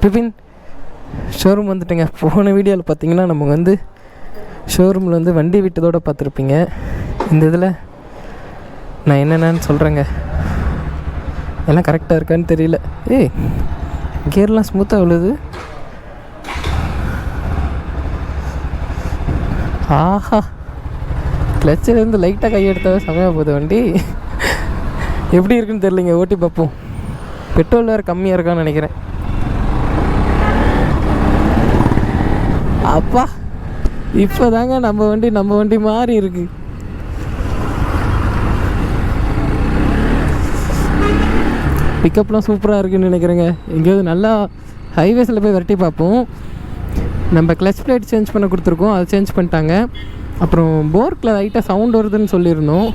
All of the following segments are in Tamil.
விபின் ஷோரூம் வந்துட்டுங்க. போன வீடியோவில் பார்த்தீங்கன்னா நம்ம வந்து ஷோரூமில் வந்து வண்டி விட்டதோடு பார்த்துருப்பீங்க. இந்த இதில் நான் என்னென்னு சொல்கிறேங்க. எல்லாம் கரெக்டாக இருக்கான்னு தெரியல. கியர்லாம் ஸ்மூத்தாக விழுது. ஆஹா, கிளச்சிலேருந்து லைட்டாக கையெடுத்தாவே செமையாக போகுது வண்டி. எப்படி இருக்குன்னு தெரியலைங்க, ஓட்டி பார்ப்போம். பெட்ரோல் வேறு கம்மியாக இருக்கான்னு நினைக்கிறேன். அப்பா, இப்போ தாங்க நம்ம வண்டி மாறி இருக்கு. பிக்கப்லாம் சூப்பராக இருக்குதுன்னு நினைக்கிறேங்க. எங்கேயாவது நல்லா ஹைவேஸில் போய் விரட்டி பார்ப்போம். நம்ம கிளச் பிளேட் சேஞ்ச் பண்ண கொடுத்துருக்கோம், அதை சேஞ்ச் பண்ணிட்டாங்க. அப்புறம் போர்க்கில் லைட்டாக சவுண்ட் வருதுன்னு சொல்லியிருந்தோம்,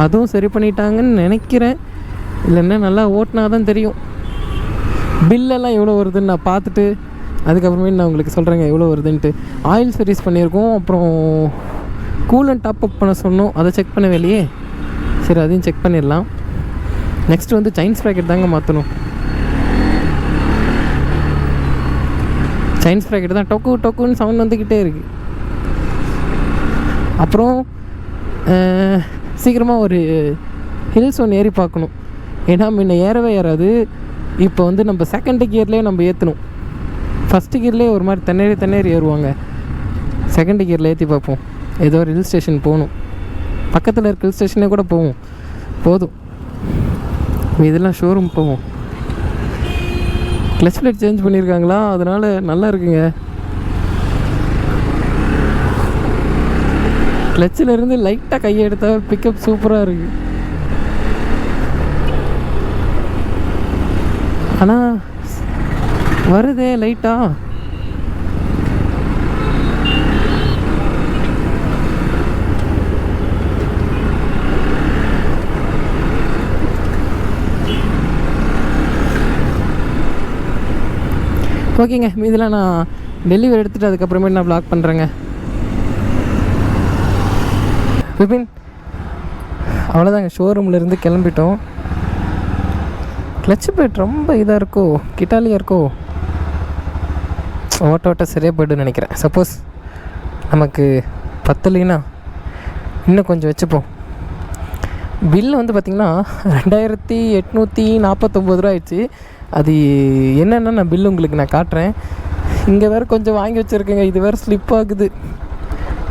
அதுவும் சரி பண்ணிட்டாங்கன்னு நினைக்கிறேன். இல்லைன்னா நல்லா ஓட்டினா தான் தெரியும். பில்லெல்லாம் எவ்வளோ வருதுன்னு நான் பார்த்துட்டு அதுக்கப்புறமே நான் உங்களுக்கு சொல்கிறேங்க எவ்வளோ வருதுன்ட்டு. ஆயில் சர்வீஸ் பண்ணியிருக்கோம், அப்புறம் கூலண்ட் டாப் அப் பண்ண சொன்னோம், அதை செக் பண்ண வெளியே. சரி, அதையும் செக் பண்ணிடலாம். நெக்ஸ்ட் வந்து சைன்ஸ் ப்ராக்கெட் தாங்க மாற்றணும். சைன்ஸ் ப்ராக்கெட் தான் டொக்கு டொக்குன்னு சவுண்ட் வந்துக்கிட்டே இருக்குது. அப்புறம் சீக்கிரமாக ஒரு ஹில்ஸ் ஒன்று ஏறி பார்க்கணும். ஏன்னா முன்ன ஏறவே ஏறாது. இப்போ வந்து நம்ம செகண்ட் கியர்லேயே நம்ம ஏற்றணும். ஃபஸ்ட்டு கியர்லேயே ஒரு மாதிரி தண்ணேறி ஏறுவாங்க. செகண்ட் கியரில் ஏற்றி பார்ப்போம். ஏதோ ஒரு ஹில் ஸ்டேஷன் போகணும், பக்கத்தில் இருக்க ஹில் ஸ்டேஷனே கூட போதும். இதெல்லாம் ஷோரூம் போவோம். கிளச் பிளேட் சேஞ்ச் பண்ணியிருக்காங்களா, அதனால் நல்லா இருக்குங்க. கிளச்சில் இருந்து லைட்டாக கையை எடுத்தால் பிக்கப் சூப்பராக இருக்குது. ஆனால் வருதே லைட்டா. ஓகேங்க, இதெல்லாம் நான் டெலிவரி எடுத்துகிட்டு அதுக்கப்புறமே நான் வ்ளாக் பண்ணுறேங்க. விபின், அவ்வளோதாங்க, ஷோரூம்லேருந்து கிளம்பிட்டோம். கிளச் பிளேட் ரொம்ப இதாக இருக்கோ, கிட்டாலியாக இருக்கோ, ஓட்ட சரியாக போய்டுன்னு நினைக்கிறேன். சப்போஸ் நமக்கு பத்தலைன்னா இன்னும் கொஞ்சம் வச்சுப்போம். பில்லு வந்து பார்த்திங்கன்னா 2849 ரூபா ஆயிடுச்சு. அது என்னென்னா நான் பில்லு உங்களுக்கு நான் காட்டுறேன். இங்கே வேறு கொஞ்சம் வாங்கி வச்சுருக்கேங்க, இது வேறு ஸ்லிப் ஆகுது.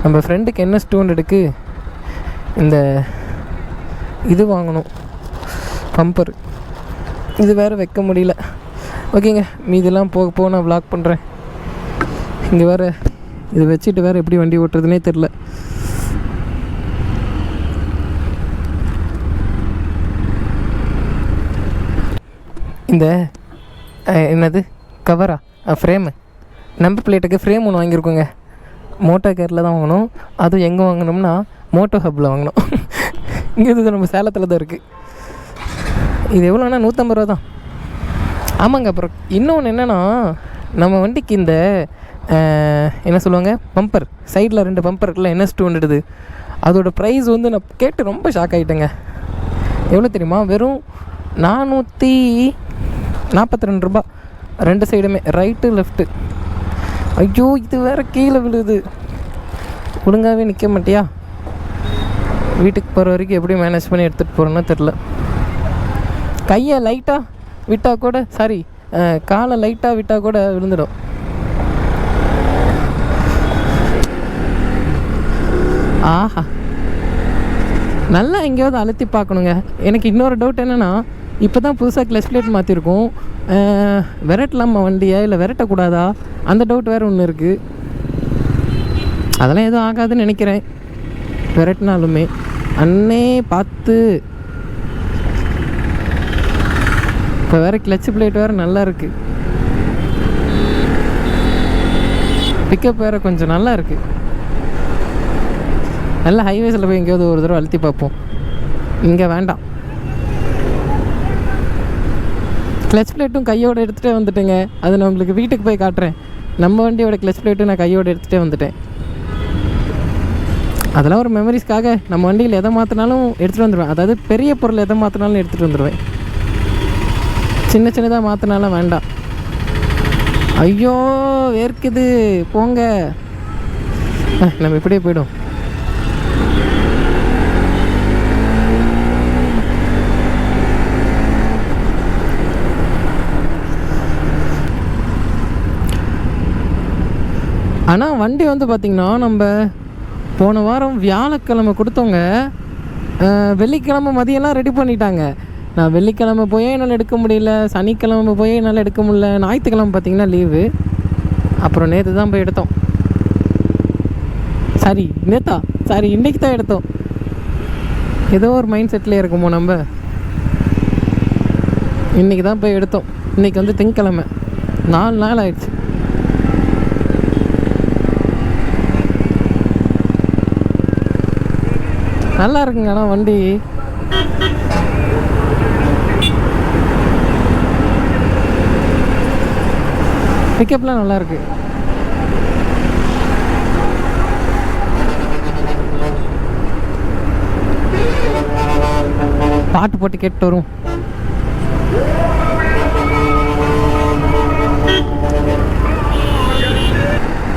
நம்ம ஃப்ரெண்டுக்கு NS 200க்கு இந்த இது வாங்கணும், பம்பர். இது வேறு வைக்க முடியல. ஓகேங்க, மீதெல்லாம் போக நான் வ்ளாக் பண்ணுறேன். இங்கே வேறு இது வச்சுட்டு வேறு எப்படி வண்டி ஓட்டுறதுனே தெரில. இந்த என்னது கவரா, ஃப்ரேமு, நம்பர் பிளேட்டுக்கு ஃப்ரேம் ஒன்று வாங்கியிருக்கோங்க. மோட்டோ கேரில் தான் வாங்கணும். அதுவும் எங்கே வாங்கினோம்னா மோட்டோ ஹப்பில் வாங்கினோம். இங்கே இது நம்ம சேலத்தில் தான் இருக்குது. இது எவ்வளோண்ணா? 150 ரூபா தான். ஆமாங்க. அப்புறம் இன்னொன்று என்னென்னா, நம்ம வண்டிக்கு இந்த என்ன சொல்லுவாங்க, பம்பர் சைடில் 2 பம்பர் இருக்குல்ல, NS 200, அதோட ப்ரைஸ் வந்து நான் கேட்டு ரொம்ப ஷாக் ஆகிட்டேங்க. எவ்வளோ தெரியுமா? வெறும் 442 ரூபா, 2 சைடுமே, ரைட்டு லெஃப்ட்டு. ஐயோ, இது வேறு கீழே விழுது. ஒழுங்காகவே நிற்க மாட்டியா? வீட்டுக்கு போகிற வரைக்கும் எப்படி மேனேஜ் பண்ணி எடுத்துகிட்டு போகிறோன்னா தெரில. கையை லைட்டாக விட்டால் கூட, சாரி, காலை லைட்டாக விட்டால் கூட விழுந்துடும். ஆஹா, நல்லா எங்கேயாவது அழுத்தி பார்க்கணுங்க. எனக்கு இன்னொரு டவுட் என்னென்னா, இப்போ தான் புதுசாக கிளச் பிளேட் மாற்றிருக்கோம். விரட்டலாமா வண்டியை, இல்லை விரட்டக்கூடாதா? அந்த டவுட் வேறு ஒன்று இருக்குது. அதெல்லாம் எதுவும் ஆகாதுன்னு நினைக்கிறேன். விரட்டினாலுமே அண்ணே பார்த்து. இப்போ வேறு கிளச் பிளேட் வேறு நல்லா இருக்குது. பிக்கப் வேறு கொஞ்சம் நல்லா இருக்குது. நல்லா ஹைவேஸில் போய் எங்கேயாவது ஒரு தடவை அழுத்தி பார்ப்போம். இங்கே வேண்டாம். கிளச் பிளேட்டும் கையோடு எடுத்துகிட்டே வந்துட்டேங்க. அது நான் உங்களுக்கு வீட்டுக்கு போய் காட்டுறேன். நம்ம வண்டியோட கிளச் பிளேட்டும் நான் கையோடு எடுத்துகிட்டே வந்துட்டேன். அதெல்லாம் ஒரு மெமரிஸ்க்காக நம்ம வண்டியில் எதை மாற்றினாலும் எடுத்துகிட்டு வந்துடுவேன். அதாவது பெரிய பொருள் எதை மாற்றினாலும் எடுத்துகிட்டு வந்துடுவேன். சின்னதாக மாற்றினாலும் வேண்டாம். ஐயோ வேர்க்குது போங்க. நம்ம இப்படியே போய்டும். ஆனால் வண்டி வந்து பார்த்திங்கன்னா நம்ம போன வாரம் வியாழக்கிழமை கொடுத்தவங்க வெள்ளிக்கிழமை மதியம்லாம் ரெடி பண்ணிட்டாங்க. நான் வெள்ளிக்கிழமை போயே என்னால் எடுக்க முடியல, சனிக்கிழமை போயே என்னால் எடுக்க முடியல, ஞாயிற்றுக்கிழமை பார்த்திங்கன்னா லீவு. அப்புறம் நேற்று தான் போய் எடுத்தோம். சாரி இன்றைக்கி தான் எடுத்தோம். ஏதோ ஒரு மைண்ட் செட்லேயே இருக்குமோ நம்ம. இன்றைக்கி தான் போய் எடுத்தோம். இன்றைக்கி வந்து திங்கக்கிழமை, 4 நாள் ஆயிடுச்சு. நல்லா இருக்குங்க. ஆனால் வண்டி பிக்கப்லாம் நல்லா இருக்கு. பாட்டு போட்டு கேட்டு வரும்.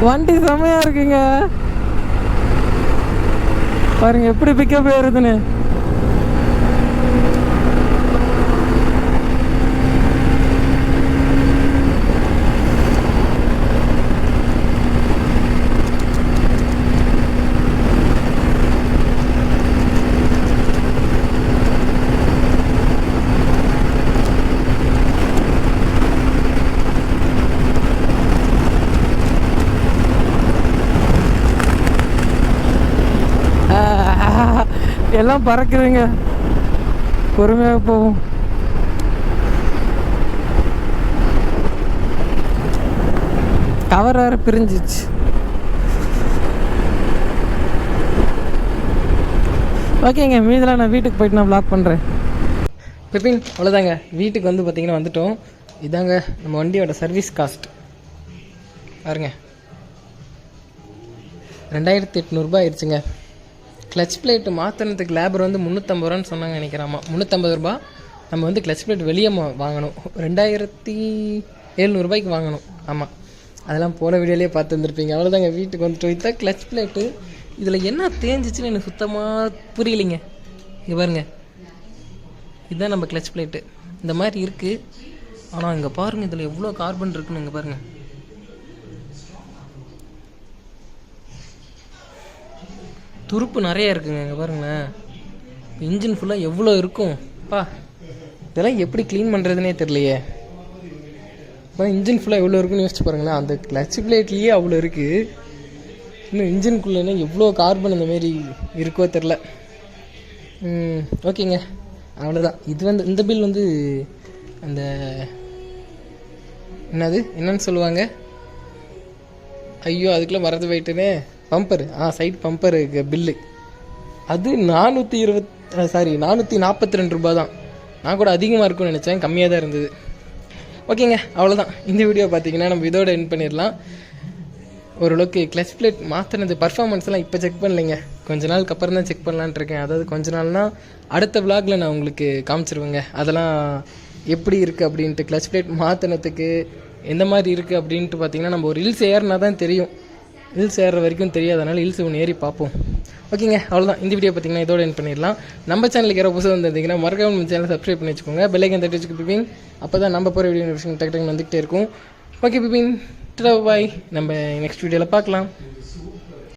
வண்டி செமையா இருக்குங்க. பாருங்க எப்படி பிக்கப் ஏறுதுன்னு. எல்லாம் பறக்குதுங்க. பொறுமையாக போவோம். கவர் வேறு பிரிஞ்சிச்சு. ஓகேங்க, மீதெல்லாம் நான் வீட்டுக்கு போயிட்டு நான் வ்ளாக் பண்ணுறேன். பிபின் அவ்வளோதாங்க. வீட்டுக்கு வந்து பார்த்திங்கன்னா வந்துட்டோம். இதாங்க நம்ம வண்டியோட சர்வீஸ் காஸ்ட் பாருங்க, 2800 ஆயிடுச்சுங்க. கிளச் பிளேட்டு மாற்றினதுக்கு லேபர் வந்து 350 ரூபான்னு சொன்னாங்க நினைக்கிறாமா. 350 ரூபா. நம்ம வந்து கிளச் பிளேட் வெளியே வாங்கணும், 2700 வாங்கணும். ஆமாம், அதெல்லாம் போன வீடியோலேயே பார்த்து வந்துருப்பீங்க. அவ்வளோதாங்க, வீட்டுக்கு வந்துட்டு இதுதான் கிளச் பிளேட்டு. இதில் என்ன தேஞ்சிச்சுன்னு எனக்கு சுத்தமாக புரியலைங்க. இங்கே பாருங்க, இதுதான் நம்ம கிளச் பிளேட்டு. இந்த மாதிரி இருக்குது. ஆனால் இங்கே பாருங்கள், இதில் எவ்வளோ கார்பன் இருக்குன்னு இங்கே பாருங்கள். துருப்பு நிறைய இருக்குங்க. இங்கே பாருங்களேன், இன்ஜின் ஃபுல்லாக எவ்வளோ இருக்கும் பா. இதெல்லாம் எப்படி க்ளீன் பண்ணுறதுனே தெரியலையே. இப்போ இன்ஜின் ஃபுல்லாக எவ்வளோ இருக்குன்னு யோசிச்சு பாருங்களேன். அந்த கிளச் பிளேட்லேயே அவ்வளோ இருக்குது. இன்னும் இன்ஜின்குள்ளேன்னா எவ்வளோ கார்பன் இந்தமாரி இருக்கோ தெரில. ஓகேங்க, அவ்வளோதான். இது வந்து இந்த பில் வந்து அந்த என்னன்னு சொல்லுவாங்க, ஐயோ அதுக்குள்ளே மறந்து போயிட்டுனே, பம்பரு, சைட் பம்பரு பில்லு. அது 442 ரூபா தான். நான் கூட அதிகமாக இருக்கும்னு நினச்சேன், கம்மியாக தான் இருந்தது. ஓகேங்க, அவ்வளோதான். இந்த வீடியோ பார்த்தீங்கன்னா நம்ம இதோட எண்ட் பண்ணிடலாம். ஓரளவுக்கு கிளச் பிளேட் மாற்றினது பர்ஃபார்மன்ஸ்லாம் இப்போ செக் பண்ணலைங்க, கொஞ்ச நாளுக்கு அப்புறம் தான் செக் பண்ணலான்ட்டு இருக்கேன். அதாவது கொஞ்ச நாள்னால் அடுத்த விளாகில் நான் உங்களுக்கு காமிச்சிருவேங்க. அதெல்லாம் எப்படி இருக்குது அப்படின்ட்டு, கிளச் பிளேட் மாற்றினதுக்கு எந்த மாதிரி இருக்குது அப்படின்ட்டு பார்த்தீங்கன்னா நம்ம ஒரு ஹில்ஸ் ஏறினா தான் தெரியும். ஹில்ஸ் ஏறுற வரைக்கும் தெரியாதனால ஹில்ஸ் ஒன்று ஏறி பார்ப்போம். ஓகேங்க, அவ்வளோதான். இந்த வீடியோ பார்த்தீங்கன்னா இதோட எண்ட் பண்ணிடலாம். நம்ம சேனலுக்கு யாரோ புதுசாக வந்திருந்தீங்கன்னா மறக்காம நம்ம சேனலை சப்ஸ்கிரைப் பண்ணி வச்சுக்கோங்க. பெல் ஐக்கன் தட்டி வச்சுக்க பிபின். அப்போ தான் நம்ம போகிற வீடியோ நோட்டிஃபிகேஷன் டக்கு வந்துகிட்டே இருக்கும். ஓகே பிபின், பாய். நம்ம நெக்ஸ்ட் வீடியோவில் பார்க்கலாம்.